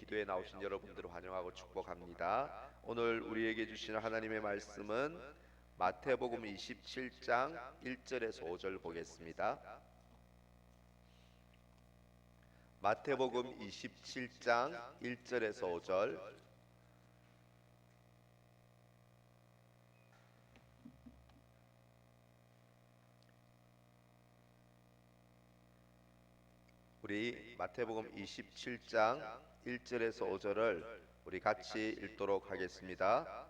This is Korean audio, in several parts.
기도에 나오신 여러분들을 환영하고 축복합니다. 오늘 우리에게 주시는 하나님의 말씀은 마태복음 27장 1절에서 5절 보겠습니다. 마태복음 27장 1절에서 5절. 우리 마태복음 27장 1절에서 5절을 우리 같이 읽도록 하겠습니다.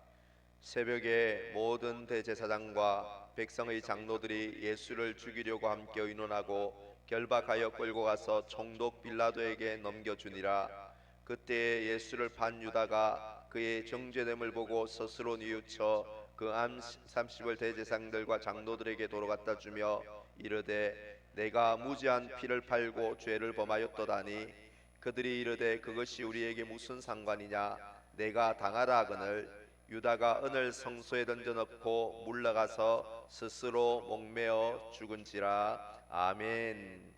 새벽에 모든 대제사장과 백성의 장로들이 예수를 죽이려고 함께 의논하고 결박하여 끌고 가서 총독 빌라도에게 넘겨주니라. 그때 예수를 판 유다가 그의 정죄됨을 보고 스스로 뉘우쳐 그 암 30을 대제사장들과 장로들에게 도로 갖다 주며 이르되 내가 무지한 피를 팔고 죄를 범하였도다니. 그들이 이르되 그것이 우리에게 무슨 상관이냐. 내가 당하라 하거늘 유다가 은을 성소에 던져 넣고 물러가서 스스로 목매어 죽은지라. 아멘.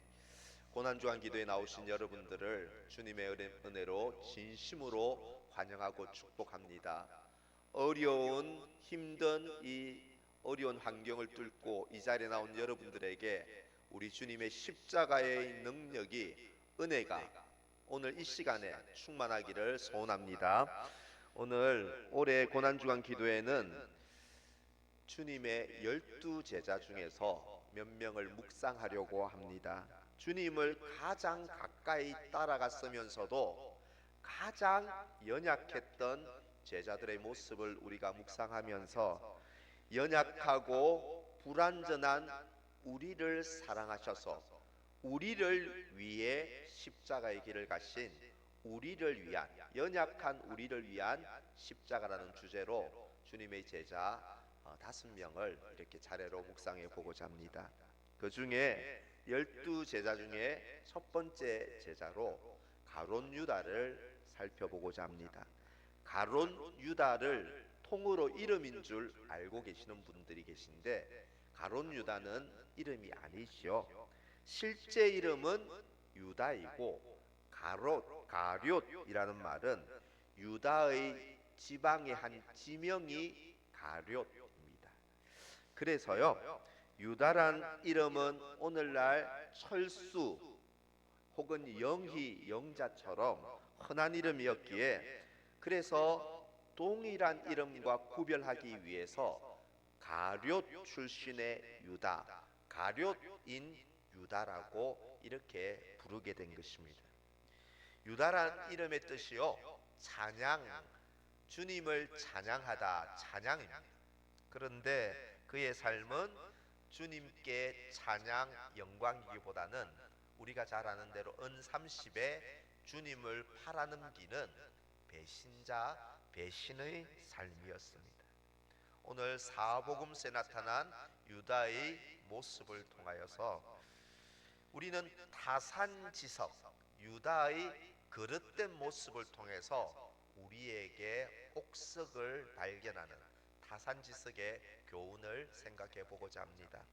고난주간 기도에 나오신 여러분들을 주님의 은혜로 진심으로 환영하고 축복합니다. 어려운 힘든 이 어려운 환경을 뚫고 이 자리에 나온 여러분들에게 우리 주님의 십자가의 능력이, 은혜가 오늘 이 시간에 충만하기를 소원합니다. 오늘 올해 고난주간 기도에는 주님의 12제자 중에서 몇 명을 묵상하려고 합니다. 주님을 가장 가까이 따라갔으면서도 가장 연약했던 제자들의 모습을 우리가 묵상하면서 연약하고 불완전한 우리를 사랑하셔서 우리를 위해 십자가의 길을 가신, 우리를 위한, 연약한 우리를 위한 십자가라는 주제로 주님의 제자 5명을 이렇게 차례로 묵상해 보고자 합니다. 그 중에 12제자 중에 첫 번째 제자로 가룟 유다를 살펴보고자 합니다. 가룟 유다를 통으로 이름인 줄 알고 계시는 분들이 계신데, 가룟 유다는 이름이 아니시요. 실제 이름은 유다이고 가룟이라는 말은 유다의 지방의 한 지명이 가룟입니다. 그래서요, 유다란 이름은 오늘날 철수 혹은 영희, 영자처럼 흔한 이름이었기에, 그래서 동일한 이름과 구별하기 위해서 가룟 출신의 유다, 가룟인 유다라고 이렇게 부르게 된 것입니다. 유다란 이름의 뜻이요, 찬양, 주님을 찬양하다, 찬양입니다. 그런데 그의 삶은 주님께 찬양, 영광이기보다는 우리가 잘 아는 대로 은 30에 주님을 팔아넘기는 배신자, 배신의 삶이었습니다. 오늘 사복음서에 나타난 유다의 모습을 통하여서 우리는 타산지석, 유다의 그릇된 모습을 통해서 우리에게 옥석을 발견하는 타산지석의 교훈을 생각해 보고자 합니다.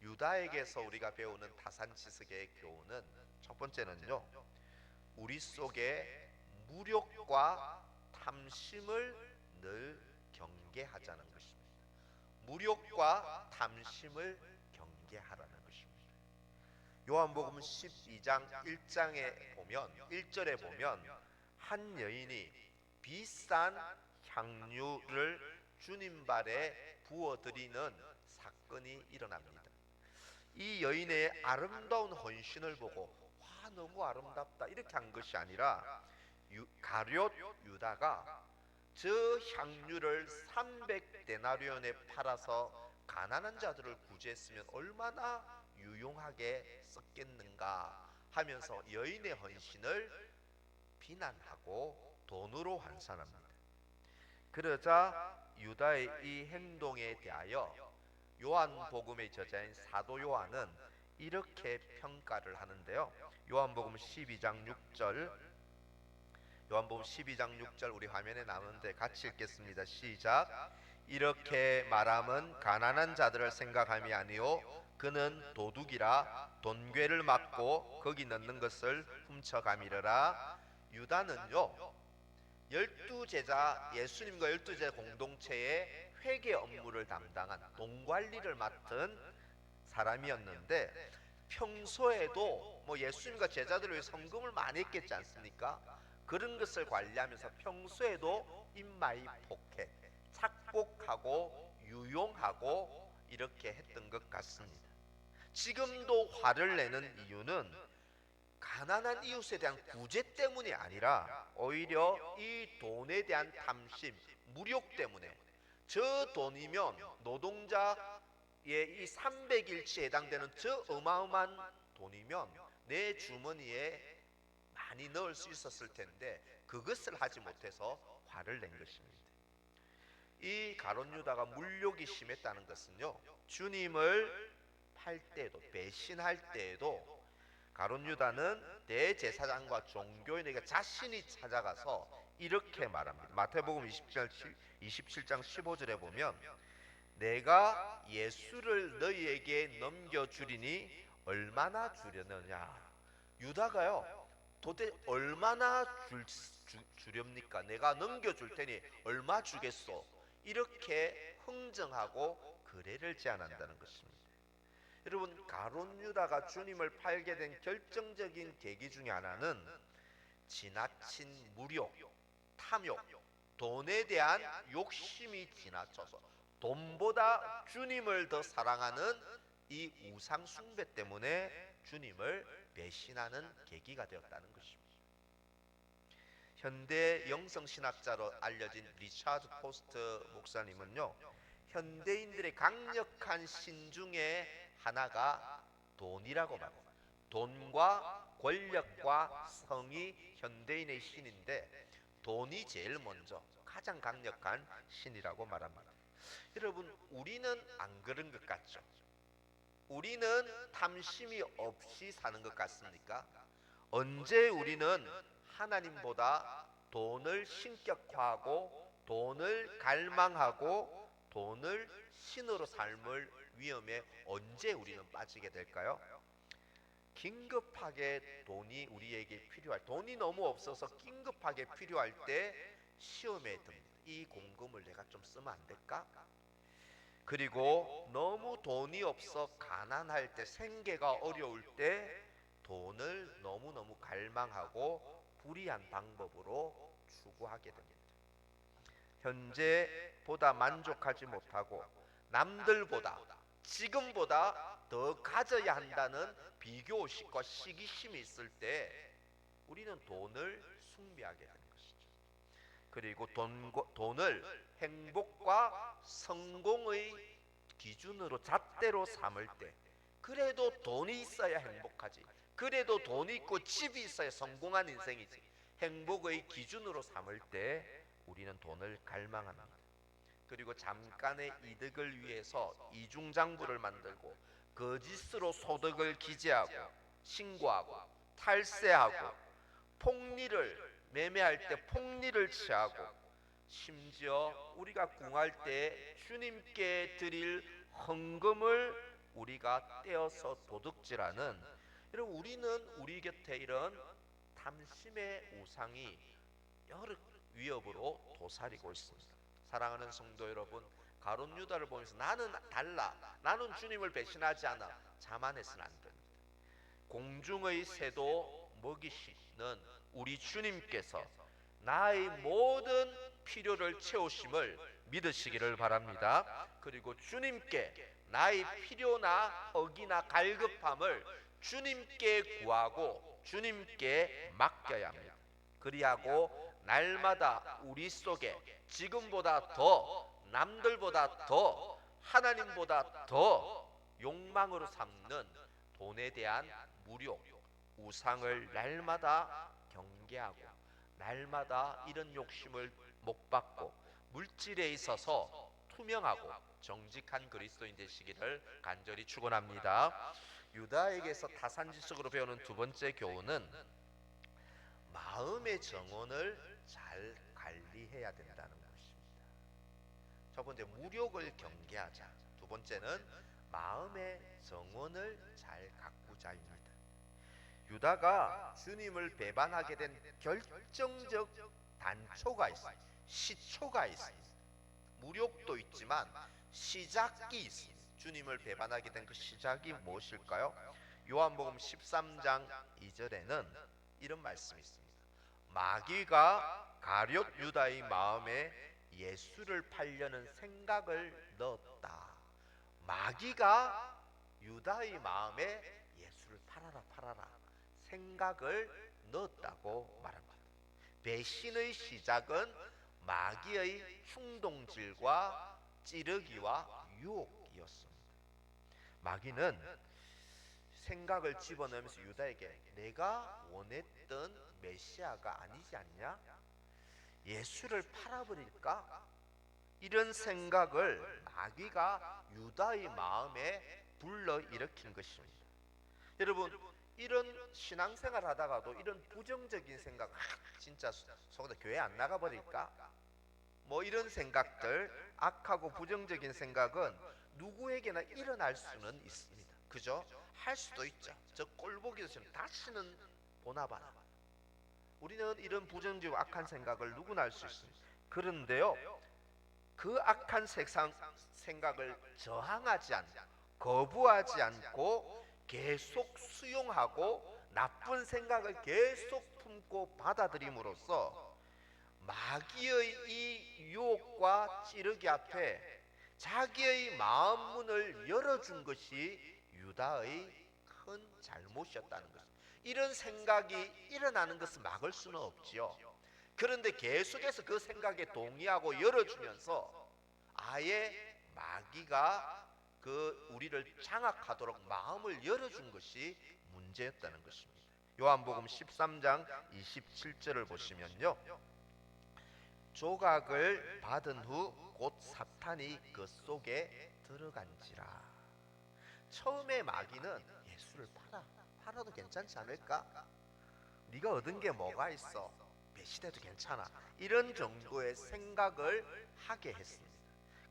유다에게서 우리가 배우는 타산지석의 교훈은, 첫 번째는요, 우리 속에 무력과 탐심을 늘 경계하자는 것입니다. 무력과 탐심을 경계하라는 것입니다. 요한복음 12장 1장에 보면, 1절에 보면 한 여인이 비싼 향유를 주님 발에 부어드리는 사건이 일어납니다. 이 여인의 아름다운 헌신을 보고 와, 너무 아름답다 이렇게 한 것이 아니라 가룟 유다가 저 향유를 300데나리온에 팔아서 가난한 자들을 구제했으면 얼마나 유용하게 썼겠는가 하면서 여인의 헌신을 비난하고 돈으로 환산합니다. 그러자 유다의 이 행동에 대하여 요한복음의 저자인 사도 요한은 이렇게 평가를 하는데요. 요한복음 12장 6절, 요한복음 12장 6절 우리 화면에 나오는데 같이 읽겠습니다. 시작. 이렇게 말함은 가난한 자들을 생각함이 아니요 그는 도둑이라 돈괴를 막고 거기 넣는 것을 훔쳐가미르라. 유다는요, 열두 제자, 예수님과 열두 제자 공동체의 회계 업무를 담당한 돈 관리를 맡은 사람이었는데, 평소에도 뭐 예수님과 제자들을 위해 헌금을 많이 했겠지 않습니까? 그런 것을 관리하면서 평소에도 인마이 포켓, 착복하고 유용하고 이렇게 했던 것 같습니다. 지금도 화를 내는 이유는 가난한 이웃에 대한 구제 때문이 아니라 오히려 이 돈에 대한 탐심, 무력 때문에, 저 돈이면 노동자의 이 300일치에 해당되는 저 어마어마한 돈이면 내 주머니에 많이 넣을 수 있었을 텐데 그것을 하지 못해서 화를 낸 것입니다. 이 가룟 유다가 물욕이 심했다는 것은요, 주님을 팔 때에도, 배신할 때에도 가룟 유다는 대제사장과 종교인에게 자신이 찾아가서 이렇게 말합니다. 마태복음 27장 15절에 보면, 내가 예수를 너희에게 넘겨주리니 얼마나 주려느냐. 유다가요, 도대체 얼마나 주렵니까? 내가 넘겨줄 테니 얼마 주겠소? 이렇게 흥정하고 거래를 제안한다는 것입니다. 여러분, 가룟 유다가 주님을 팔게 된 결정적인 계기 중에 하나는 지나친 무력, 탐욕, 돈에 대한 욕심이 지나쳐서 돈보다 주님을 더 사랑하는 이 우상 숭배 때문에 주님을 배신하는 계기가 되었다는 것입니다. 현대 영성신학자로 알려진 리차드 포스트 목사님은요, 현대인들의 강력한 신 중에 하나가 돈이라고 말합니다. 돈과 권력과 성이 현대인의 신인데, 돈이 제일 먼저 가장 강력한 신이라고 말합니다. 여러분, 우리는 안 그런 것 같죠? 우리는 탐심이 없이 사는 것 같습니까? 언제 우리는 하나님보다 돈을 신격화하고 돈을 갈망하고 돈을 신으로 삶을 위험에 언제 우리는 빠지게 될까요? 긴급하게 돈이 우리에게 필요할, 돈이 너무 없어서 긴급하게 필요할 때 시험에 듭니다. 이 공금을 내가 좀 쓰면 안 될까? 그리고 너무 돈이 없어 가난할 때, 생계가 어려울 때 돈을 너무너무 갈망하고 불의한 방법으로 추구하게 됩니다. 현재보다 만족하지 못하고 남들보다, 지금보다 더 가져야 한다는 비교의식과 시기심이 있을 때 우리는 돈을 숭배하게 되는 것이죠. 그리고 돈을 행복과 성공의 기준으로 잣대로 삼을 때, 그래도 돈이 있어야 행복하지, 그래도 돈이 있고 집이 있어야 성공한 인생이지, 행복의 기준으로 삼을 때 우리는 돈을 갈망합니다. 그리고 잠깐의 이득을 위해서 이중장부를 만들고 거짓으로 소득을 기재하고 신고하고 탈세하고 폭리를, 매매할 때 폭리를 취하고, 심지어 우리가 궁할 때 주님께 드릴 헌금을 우리가 떼어서 도둑질하는, 여러분, 우리는 우리 곁에 이런 탐심의 우상이 여러 위협으로 도사리고 있습니다. 사랑하는 성도 여러분, 가룟 유다를 보면서 나는 달라, 나는 주님을 배신하지 않아, 자만해서는 안 됩니다. 공중의 새도 먹이시는 우리 주님께서 나의 모든 필요를 채우심을 믿으시기를 바랍니다. 그리고 주님께 나의 필요나 허기나 갈급함을 주님께 구하고 주님께 맡겨야 합니다. 그리하고 날마다 우리 속에 지금보다 더, 남들보다 더, 하나님보다 더 욕망으로 삼는 돈에 대한 무력, 우상을 날마다 경계하고 날마다 이런 욕심을 못 받고 물질에 있어서 투명하고 정직한 그리스도인 되시기를 간절히 축원합니다. 유다에게서 타산지석으로 배우는 두 번째 교훈은 마음의 정원을 잘 관리해야 된다는 것입니다. 첫 번째, 무력을 경계하자. 두 번째는 마음의 정원을 잘 가꾸자입니다. 유다가 주님을 배반하게 된 결정적 단초가 있습니다. 시초가 있습니다. 무력도 있지만 시작이 있습니다. 주님을 배반하게 된 그 시작이 무엇일까요? 요한복음 13장 2절에는 이런 말씀이 있습니다. 마귀가 가룟 유다의 마음에 예수를 팔려는 생각을 넣었다. 마귀가 유다의 마음에 예수를 팔아라 생각을 넣었다고 말합니다. 배신의 시작은 마귀의 충동질과 찌르기와 유혹이었습니다. 마귀는 생각을 집어넣으면서 유다에게 내가 원했던 메시아가 아니지 않냐? 예수를 팔아버릴까? 이런 생각을 마귀가 유다의 마음에 불러일으킨 것입니다. 여러분, 이런 신앙생활 하다가도 이런 부정적인 생각, 진짜 속으로 교회 안 나가버릴까? 뭐 이런 생각들, 악하고 부정적인 생각은 누구에게나 일어날 수는 있습니다. 그죠? 할 수도 있죠. 저 꼴보기도 전에 다시는 보나봐라. 우리는 이런 부정적이고 악한 생각을 누구나 할 수 있습니다. 그런데요, 그 악한 생각을 저항하지 않고 거부하지 않고 계속 수용하고 나쁜 생각을 계속 품고 받아들임으로써 마귀의 이 유혹과 찌르기 앞에 자기의 마음 문을 열어준 것이 유다의 큰 잘못이었다는 것입니다. 이런 생각이 일어나는 것을 막을 수는 없지요. 그런데 계속해서 그 생각에 동의하고 열어주면서 아예 마귀가 그 우리를 장악하도록 마음을 열어준 것이 문제였다는 것입니다. 요한복음 13장 27절을 보시면요, 조각을 받은 후 곧 사탄이 그 속에 들어간지라. 처음에 마귀는 예수를 팔아도 괜찮지 않을까? 네가 얻은 게 뭐가 있어? 배신해도 괜찮아. 이런 정도의 생각을 하게 했습니다.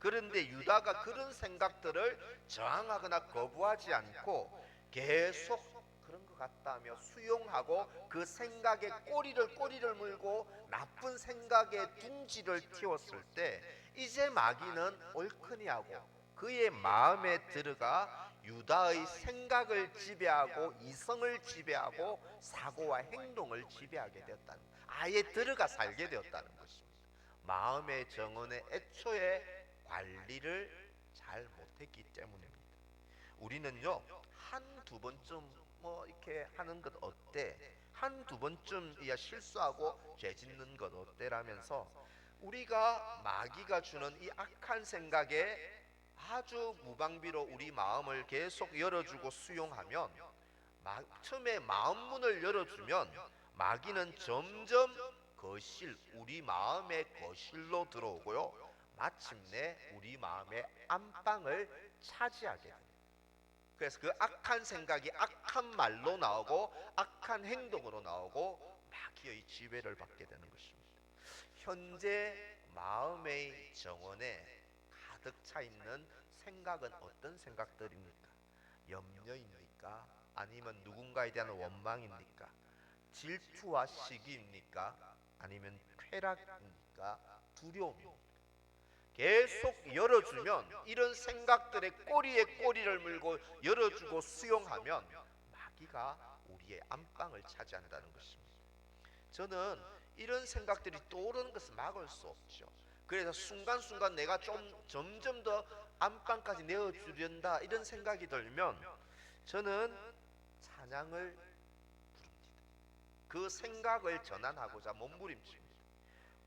그런데 유다가 그런 생각들을 저항하거나 거부하지 않고 계속 그런 것 같다며 수용하고 그 생각에 꼬리를 물고 나쁜 생각에 둥지를 틔웠을 때 이제 마귀는 얼큰이하고 그의 마음에 들어가 유다의 생각을 지배하고 이성을 지배하고 사고와 행동을 지배하게 되었다는, 아예 들어가 살게 되었다는 것입니다. 마음의 정원의 애초에 관리를 잘 못했기 때문입니다. 우리는요, 한두 번쯤 뭐 이렇게 하는 것 어때? 한두 번쯤이야 실수하고 죄 짓는 것 어때라면서 우리가 마귀가 주는 이 악한 생각에 아주 무방비로 우리 마음을 계속 열어주고 수용하면, 처음에 마음 문을 열어주면 마귀는 점점 거실, 우리 마음의 거실로 들어오고요, 마침내 우리 마음의 안방을 차지하게 됩니다. 그래서 그 악한 생각이 악한 말로 나오고 악한 행동으로 나오고 마귀의 지배를 받게 되는 것입니다. 현재 마음의 정원에 가득 차 있는 생각은 어떤 생각들입니까? 염려입니까? 아니면 누군가에 대한 원망입니까? 질투와 시기입니까? 아니면 쾌락입니까? 두려움입니까? 계속 열어주면, 이런 생각들의 꼬리에 꼬리를 물고 열어주고 수용하면 마귀가 우리의 안방을 차지한다는 것입니다. 저는 이런 생각들이 떠오르는 것을 막을 수 없죠. 그래서 순간순간 내가 점점 더 안방까지 내어주련다 이런 생각이 들면 저는 찬양을 부릅니다. 그 생각을 전환하고자 몸부림칩니다.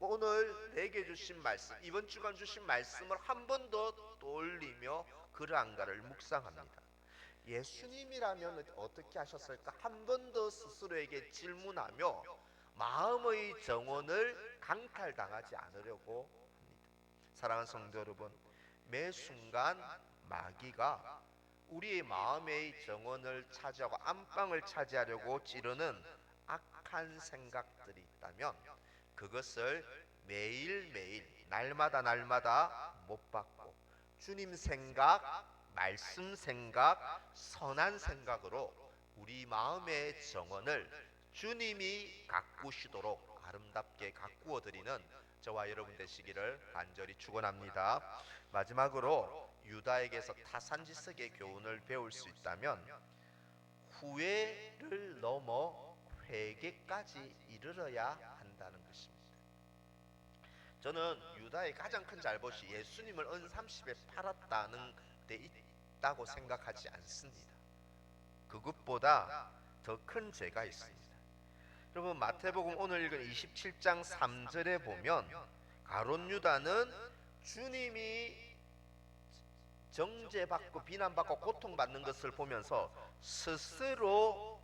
오늘 내게 주신 말씀, 이번 주간 주신 말씀을 한 번 더 떠올리며 그러한가를 묵상합니다. 예수님이라면 어떻게 하셨을까? 한 번 더 스스로에게 질문하며 마음의 정원을 강탈당하지 않으려고 합니다. 사랑하는 성도 여러분, 매 순간 마귀가 우리의 마음의 정원을 차지하고 안방을 차지하려고 찌르는 악한 생각들이 있다면 그것을 매일매일 날마다 못 받고 주님 생각, 말씀 생각, 선한 생각으로 우리 마음의 정원을 주님이 가꾸시도록 아름답게 가꾸어 드리는 저와 여러분 되시기를 간절히 축원합니다. 마지막으로 유다에게서 타산지석의 교훈을 배울 수 있다면 후회를 넘어 회개까지 이르러야 한다는 것입니다. 저는 유다의 가장 큰 잘못이 예수님을 은30에 팔았다는 데 있다고 생각하지 않습니다. 그것보다 더 큰 죄가 있습니다. 여러분, 마태복음 오늘 읽은 27장 3절에 보면 가룟 유다는 주님이 정죄받고 비난받고 고통받는 것을 보면서 스스로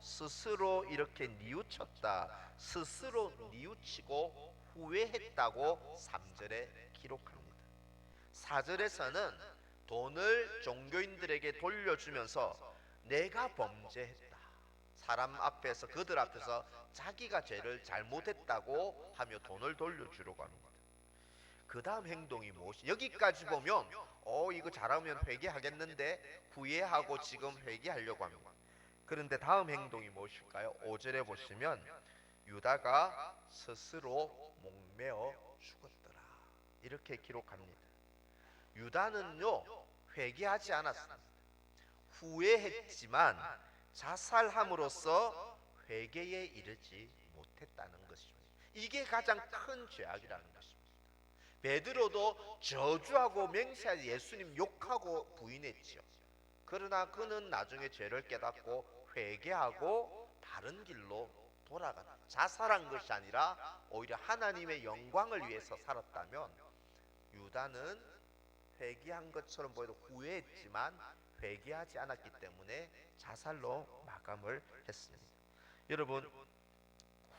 이렇게 뉘우쳤다, 스스로 뉘우치고 후회했다고 3절에 기록합니다. 4절에서는 돈을 종교인들에게 돌려주면서 내가 범죄했다, 사람 앞에서, 그들 앞에서 자기가 죄를 잘못했다고 하며 돈을 돌려주려고 합니다. 그 다음 행동이 무엇이? 여기까지 보면 이거 잘하면 회개하겠는데 후회하고 지금 회개하려고 합니다. 그런데 다음 행동이 무엇일까요? 5절에 보시면 유다가 스스로 목매어 죽었더라, 이렇게 기록합니다. 유다는요, 회개하지 않았습니다. 후회했지만 자살함으로써 회개에 이르지 못했다는 것입니다. 이게 가장 큰 죄악이라는 것입니다. 베드로도 저주하고 맹세하여 예수님 욕하고 부인했지요. 그러나 그는 나중에 죄를 깨닫고 회개하고 다른 길로 돌아간다. 자살한 것이 아니라 오히려 하나님의 영광을 위해서 살았다면, 유다는 회개한 것처럼 보여도 후회했지만 회개하지 않았기 때문에 자살로 마감을 했습니다. 여러분,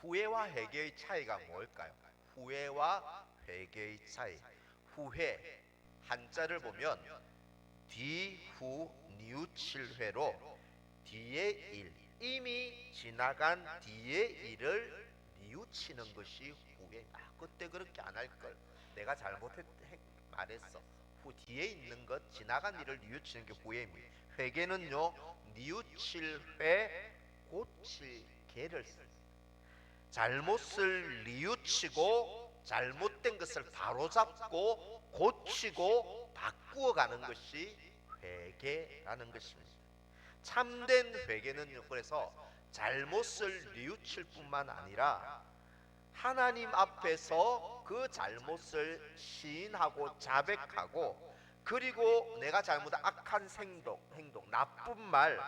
후회와 회개의 차이가 뭘까요? 후회와 회개의 차이. 후회, 한자를 보면 뒤후 뉘우칠회로 뒤의 일, 이미 지나간 뒤의 일을 뉘우치는 것이 후회. 그때 그렇게 안 할 걸, 내가 말했어. 후 뒤에 있는 것, 지나간 일을 뉘우치는 게 후회입니다. 회개는요, 뉘우칠 회, 고칠 개를 씁니다. 잘못을 뉘우치고 잘못된 것을 바로잡고 고치고 바꾸어가는 것이 회개라는 것입니다. 참된 회개는요, 그래서 잘못을 뉘우칠 뿐만 아니라 하나님 앞에서 그 잘못을 시인하고 자백하고, 그리고 내가 잘못한 악한 행동, 나쁜 말,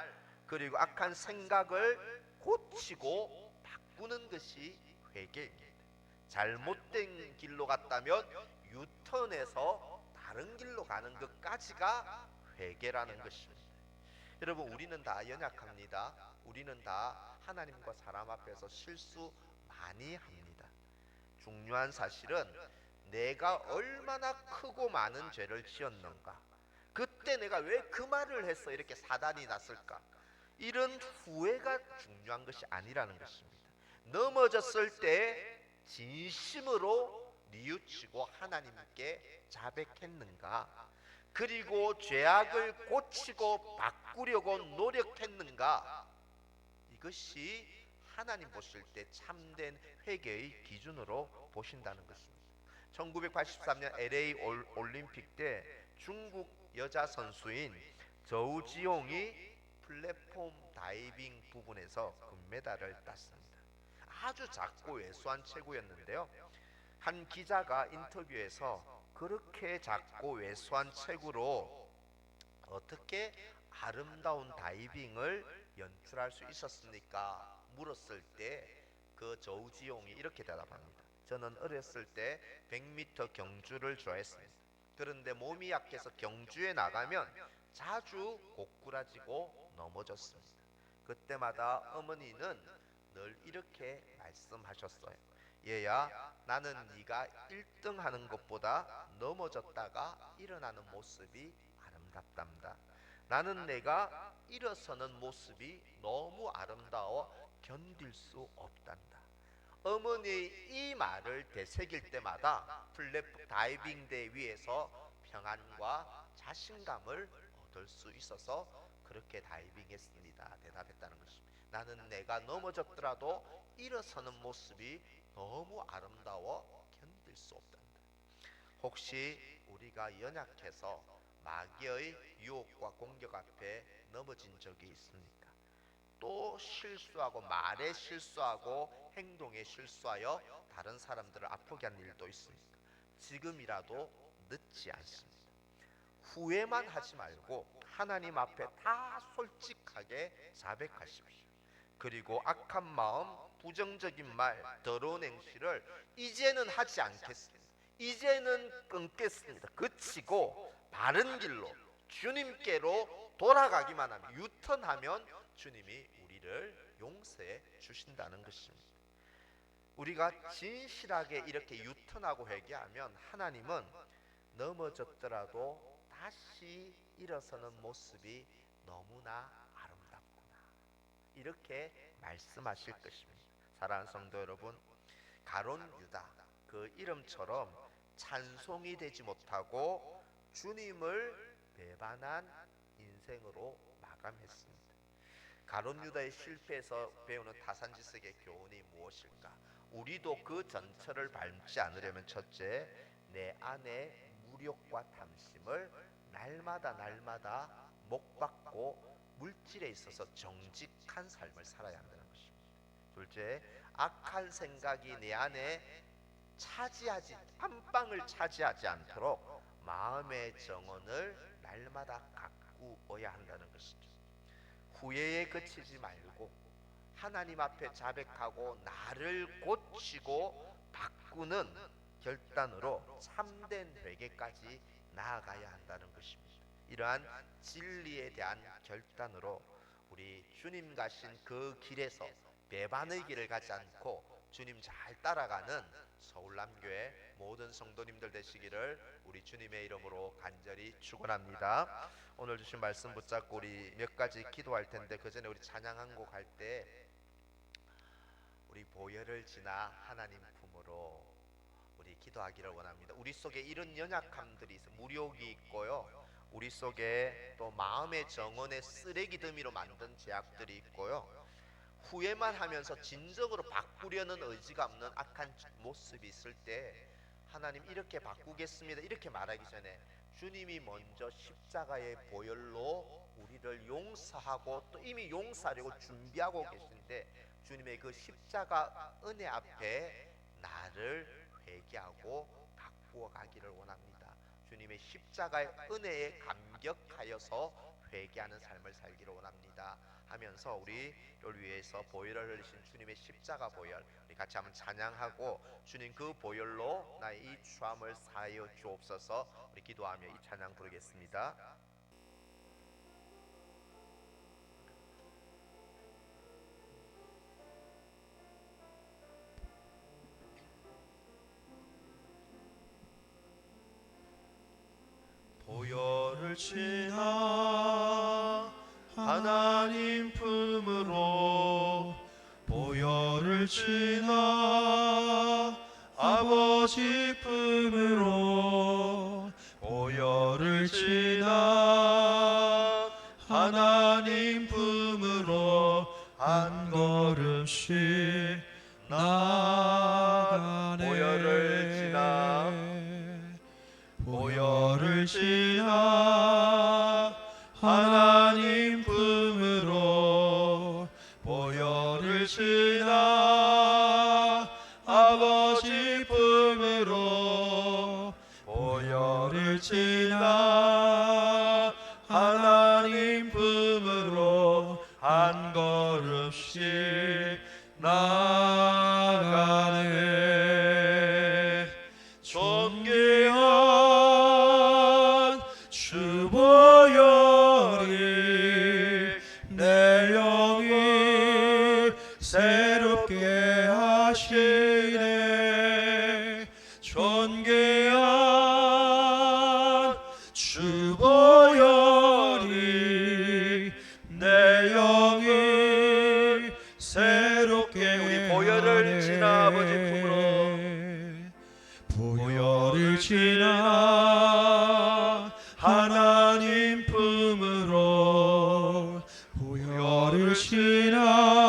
그리고 악한 생각을 고치고 바꾸는 것이 회개입니다. 잘못된 길로 갔다면 유턴해서 다른 길로 가는 것까지가 회개라는 것입니다. 여러분, 우리는 다 연약합니다. 우리는 다 하나님과 사람 앞에서 실수 많이 합니다. 중요한 사실은 내가 얼마나 크고 많은 죄를 지었는가, 그때 내가 왜 그 말을 해서 이렇게 사단이 났을까, 이런 후회가 중요한 것이 아니라는 것입니다. 넘어졌을 때 진심으로 뉘우치고 하나님께 자백했는가, 그리고 죄악을 고치고 바꾸려고 노력했는가, 이것이 하나님 보실 때 참된 회개의 기준으로 보신다는 것입니다. 1983년 LA 올림픽 때 중국 여자 선수인 저우지용이 플랫폼 다이빙 부분에서 금메달을 땄습니다. 아주 작고 왜소한 체구였는데요, 한 기자가 인터뷰에서 그렇게 작고 왜소한 체구로 어떻게 아름다운 다이빙을 연출할 수 있었습니까? 물었을 때 그 저우지용이 이렇게 대답합니다. 저는 어렸을 때 100m 경주를 좋아했습니다. 그런데 몸이 약해서 경주에 나가면 자주 고꾸라지고 넘어졌습니다. 그때마다 어머니는 늘 이렇게 말씀하셨어요. 얘야, 나는 네가 1등 하는 것보다 넘어졌다가 일어나는 모습이 아름답답니다. 나는 내가 일어서는 모습이 너무 아름다워 견딜 수 없단다. 어머니의 이 말을 되새길 때마다 플랫폼 다이빙대 위에서 평안과 자신감을 얻을 수 있어서 그렇게 다이빙했습니다, 대답했다는 것입니다. 나는 내가 넘어졌더라도 일어서는 모습이 너무 아름다워 견딜 수 없단다. 혹시 우리가 연약해서 마귀의 유혹과 공격 앞에 넘어진 적이 있습니까? 또 실수하고, 말에 실수하고 행동에 실수하여 다른 사람들을 아프게 한 일도 있습니까? 지금이라도 늦지 않습니다. 후회만 하지 말고 하나님 앞에 다 솔직하게 자백하십시오. 그리고 악한 마음, 부정적인 말, 더러운 행실을 이제는 하지 않겠습니다. 이제는 끊겠습니다. 그치고 바른 길로 주님께로 돌아가기만 하면, 유턴하면 주님이 우리를 용서해 주신다는 것입니다. 우리가 진실하게 이렇게 유턴하고 회개하면 하나님은 넘어졌더라도 다시 일어서는 모습이 너무나 아름답구나, 이렇게 말씀하실 것입니다. 사랑하는 성도 여러분, 가룟 유다 그 이름처럼 찬송이 되지 못하고 주님을 배반한 인생으로 마감했습니다. 가룟 유다의 실패에서 배우는 타산지석의 교훈이 무엇일까? 우리도 그 전철을 밟지 않으려면 첫째, 내 안에 무력과 탐심을 날마다 목박고 물질에 있어서 정직한 삶을 살아야 한다는 것입니다. 둘째, 악한 생각이 내 안에 안방을 차지하지 않도록 마음의 정원을 날마다 가꾸어야 한다는 것이죠. 후회에 그치지 말고 하나님 앞에 자백하고 나를 고치고 바꾸는 결단으로 참된 회개까지 나아가야 한다는 것입니다. 이러한 진리에 대한 결단으로 우리 주님 가신 그 길에서 배반의 길을 가지 않고 주님 잘 따라가는 서울남교회 모든 성도님들 되시기를 우리 주님의 이름으로 간절히 축원합니다. 오늘 주신 말씀 붙잡고 우리 몇 가지 기도할 텐데, 그 전에 우리 찬양 한 곡 할 때 우리 보혈을 지나 하나님 품으로 우리 기도하기를 원합니다. 우리 속에 이런 연약함들이 있어, 무력이 있고요, 우리 속에 또 마음의 정원의 쓰레기 더미로 만든 죄악들이 있고요, 후회만 하면서 진정으로 바꾸려는 의지가 없는 악한 모습이 있을 때 하나님 이렇게 바꾸겠습니다 이렇게 말하기 전에 주님이 먼저 십자가의 보혈로 우리를 용서하고 또 이미 용서하려고 준비하고 계신데, 주님의 그 십자가 은혜 앞에 나를 회개하고 바꾸어 가기를 원합니다. 주님의 십자가의 은혜에 감격하여서 회개하는 삶을 살기를 원합니다 하면서 우리를 위해서 보혈을 흘리신 주님의 십자가 보혈, 우리 같이 한번 찬양하고 주님 그 보혈로 나의 이 추함을 사하여 주옵소서, 우리 기도하며 이 찬양 부르겠습니다. 보혈을 지나 하나님 품으로, 보혈을 지나 아버지 품으로, 보혈을 지나 하나님 품으로 한 걸음씩 나아가네. 보혈을 지나, 보혈을 지나 하나님 품으로, 보혈을 지나 아버지 품으로, 보혈을 지나 하나님 품으로 한 걸음씩 나아가네. 존귀한 주 보혈이 내 영이 새롭게 하시네. 존귀한 주 보혈이 내 영이 새롭게, 우리 보혈을 지나 아버지 품으로, 보혈을 지나 하나님 품으로, 보혈을 지나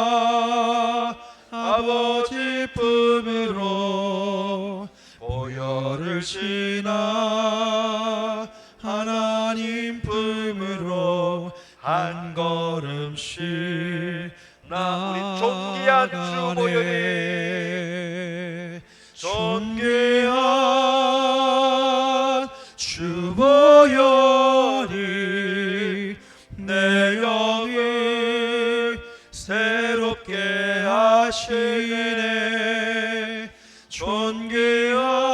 세월을 지나 하나님 품으로 한 걸음씩 우리 존귀한 나아가네. 존귀한 주보혈이 내 영이 새롭게 하시네. 존귀한